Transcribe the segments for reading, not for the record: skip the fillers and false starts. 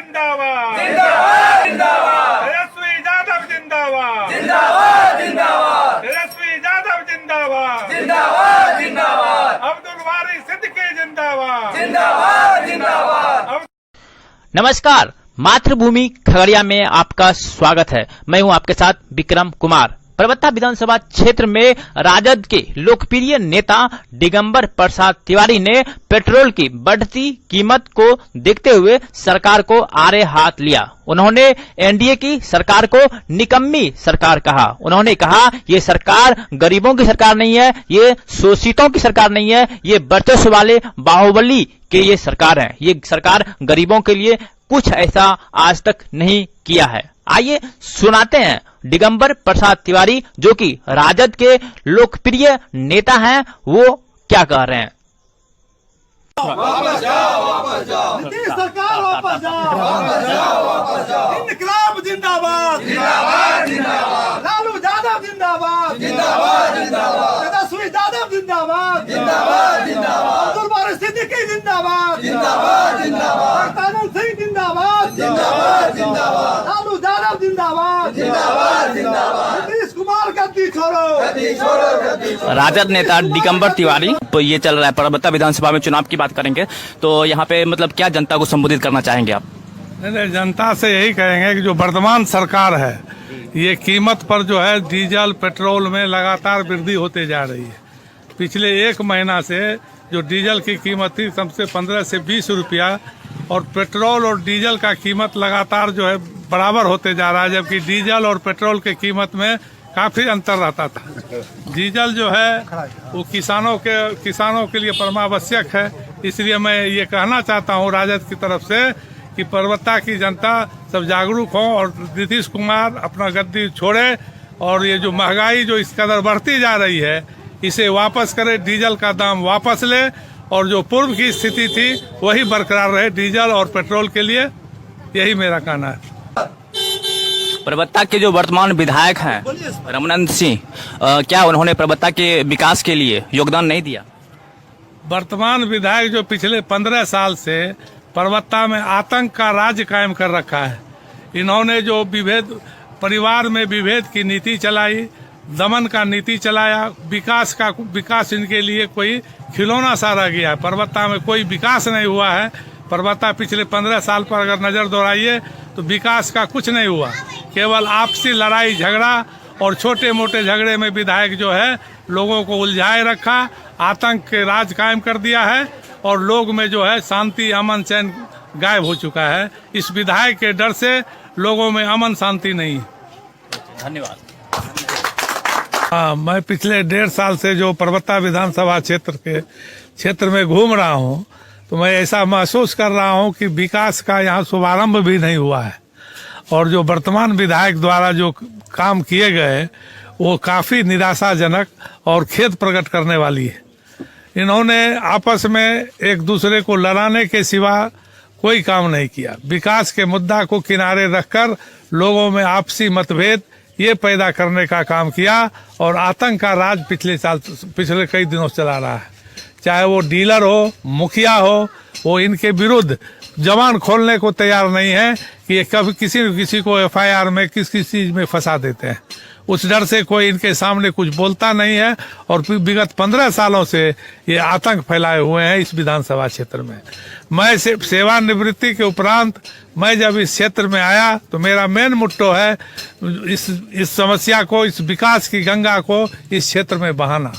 जिंदाबाद जिंदाबाद जिंदाबाद तेजस्वी यादव जिंदाबाद जिंदाबाद जिंदाबाद तेजस्वी यादव जिंदाबाद जिंदाबाद जिंदाबाद अब्दुल वारिस सिद्दीकी जिंदाबाद जिंदाबाद जिंदाबाद। नमस्कार, मातृभूमि खगड़िया में आपका स्वागत है। मैं हूं आपके साथ विक्रम कुमार। परबत्ता विधानसभा क्षेत्र में राजद के लोकप्रिय नेता दिगंबर प्रसाद तिवारी ने पेट्रोल की बढ़ती कीमत को देखते हुए सरकार को आड़े हाथ लिया। उन्होंने एनडीए की सरकार को निकम्मी सरकार कहा। उन्होंने कहा ये सरकार गरीबों की सरकार नहीं है, ये शोषितों की सरकार नहीं है, ये वर्चस्व वाले बाहुबली के ये सरकार है। ये सरकार गरीबों के लिए कुछ ऐसा आज तक नहीं किया है। आइए सुनाते हैं दिगंबर प्रसाद तिवारी, जो कि राजद के लोकप्रिय नेता हैं, वो क्या कह रहे हैं। वापस जाओ वापस जाओ नीतीश सरकार वापस जाओ वापस जाओ वापस जाओ। इनकलाब जिंदाबाद जिंदाबाद जिंदाबाद लालू यादव जिंदाबाद जिंदाबाद जिंदाबाद तेजस्वी यादव जिंदाबाद जिंदाबाद जिंदाबाद अब्दुल वारिस सिद्दीकी जिंदाबाद जिंदाबाद जिंदाबाद आनंद सिंह जिंदाबाद जिंदाबाद जिंदाबाद लालू यादव जिंदाबाद जिंदाबाद जिंदाबाद। नीतीश कुमार गद्दी छोड़ो गद्दी छोड़ो गद्दी छोड़ो। राजद नेता दिगंबर तिवारी, तो ये चल रहा है परबत्ता विधानसभा में चुनाव की बात करेंगे, तो यहाँ पे मतलब क्या जनता को संबोधित करना चाहेंगे आप। नहीं, जनता से यही कहेंगे कि जो वर्तमान सरकार है, ये कीमत पर जो है डीजल पेट्रोल में लगातार वृद्धि होते जा रही है। पिछले एक महीना से जो डीजल की कीमत थी कम से 15 से 20 रुपया, और पेट्रोल और डीजल का कीमत लगातार जो है बराबर होते जा रहा है, जबकि डीजल और पेट्रोल के कीमत में काफी अंतर रहता था। डीजल जो है वो किसानों के लिए परमावश्यक है। इसलिए मैं ये कहना चाहता हूँ राजद की तरफ से कि परबत्ता की जनता सब जागरूक हो और नीतीश कुमार अपना गद्दी छोड़े, और ये जो महंगाई जो इस कदर बढ़ती जा रही है इसे वापस करे, डीजल का दाम वापस ले, और जो पूर्व की स्थिति थी वही बरकरार रहे डीजल और पेट्रोल के लिए। यही मेरा कहना है। परबत्ता के जो वर्तमान विधायक हैं रमनंद सिंह, क्या उन्होंने परबत्ता के विकास के लिए योगदान नहीं दिया। वर्तमान विधायक जो पिछले 15 साल से परबत्ता में आतंक का राज्य कायम कर रखा है, इन्होंने जो परिवार में विभेद की नीति चलाई, दमन का नीति चलाया, विकास इनके लिए कोई खिलौना सा रह गया है। परबत्ता में कोई विकास नहीं हुआ है। परबत्ता पिछले 15 साल पर अगर नजर दौड़ाइए तो विकास का कुछ नहीं हुआ। केवल आपसी लड़ाई झगड़ा और छोटे मोटे झगड़े में विधायक जो है लोगों को उलझाए रखा, आतंक के राज कायम कर दिया है, और लोग में जो है शांति अमन चैन गायब हो चुका है। इस विधायक के डर से लोगों में अमन शांति नहीं है। धन्यवाद। हाँ, मैं पिछले 1.5 साल से जो परबत्ता विधानसभा क्षेत्र में घूम रहा हूँ, तो मैं ऐसा महसूस कर रहा हूँ कि विकास का यहाँ शुभारंभ भी नहीं हुआ है, और जो वर्तमान विधायक द्वारा जो काम किए गए वो काफी निराशाजनक और खेद प्रकट करने वाली है। इन्होंने आपस में एक दूसरे को लड़ाने के सिवा कोई काम नहीं किया। विकास के मुद्दा को किनारे रखकर लोगों में आपसी मतभेद ये पैदा करने का काम किया, और आतंक का राज पिछले कई दिनों से चला रहा है। चाहे वो डीलर हो, मुखिया हो, वो इनके विरुद्ध जबान खोलने को तैयार नहीं है कि ये कभी किसी को एफआईआर में किस चीज में फंसा देते हैं। उस डर से कोई इनके सामने कुछ बोलता नहीं है, और विगत 15 सालों से ये आतंक फैलाए हुए हैं इस विधानसभा क्षेत्र में। मैं सेवानिवृत्ति के उपरांत मैं जब इस क्षेत्र में आया तो मेरा मेन मोट्टो है इस समस्या को, इस विकास की गंगा को इस क्षेत्र में बहाना।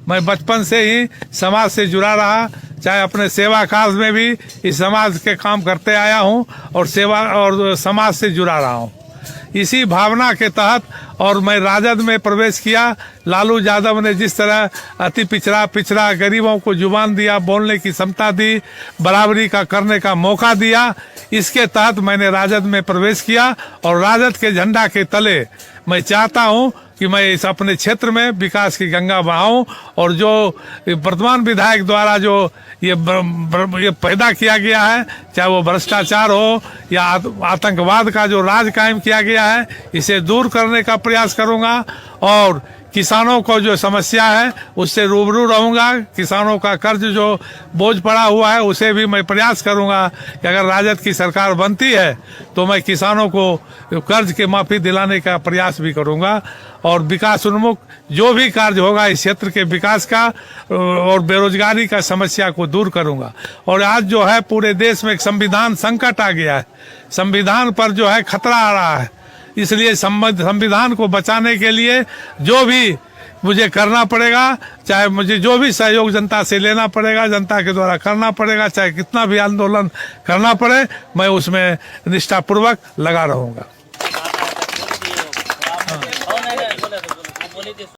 मैं बचपन से ही समाज से जुड़ा रहा, चाहे अपने सेवा कार्य में भी इस समाज के काम करते आया हूं, और सेवा और समाज से जुड़ा रहा हूं। इसी भावना के तहत और मैं राजद में प्रवेश किया। लालू यादव ने जिस तरह अति पिछड़ा गरीबों को जुबान दिया, बोलने की क्षमता दी, बराबरी का करने का मौका दिया, इसके तहत मैंने राजद में प्रवेश किया, और राजद के झंडा के तले मैं चाहता हूं कि मैं इस अपने क्षेत्र में विकास की गंगा बहाऊं, और जो वर्तमान विधायक द्वारा जो ये पैदा किया गया है, चाहे वो भ्रष्टाचार हो या आतंकवाद का जो राज कायम किया गया है, इसे दूर करने का प्रयास करूंगा, और किसानों को जो समस्या है उससे रूबरू रहूंगा। किसानों का कर्ज जो बोझ पड़ा हुआ है उसे भी मैं प्रयास करूंगा कि अगर राजद की सरकार बनती है तो मैं किसानों को कर्ज के माफी दिलाने का प्रयास भी करूंगा और विकास उन्मुख जो भी कार्य होगा इस क्षेत्र के विकास का और बेरोजगारी का समस्या को दूर करूंगा। और आज जो है पूरे देश में एक संविधान संकट आ गया है, संविधान पर जो है खतरा आ रहा है, इसलिए संविधान को बचाने के लिए जो भी मुझे करना पड़ेगा, चाहे मुझे जो भी सहयोग जनता से लेना पड़ेगा, जनता के द्वारा करना पड़ेगा, चाहे कितना भी आंदोलन करना पड़े, मैं उसमें निष्ठापूर्वक लगा रहूंगा।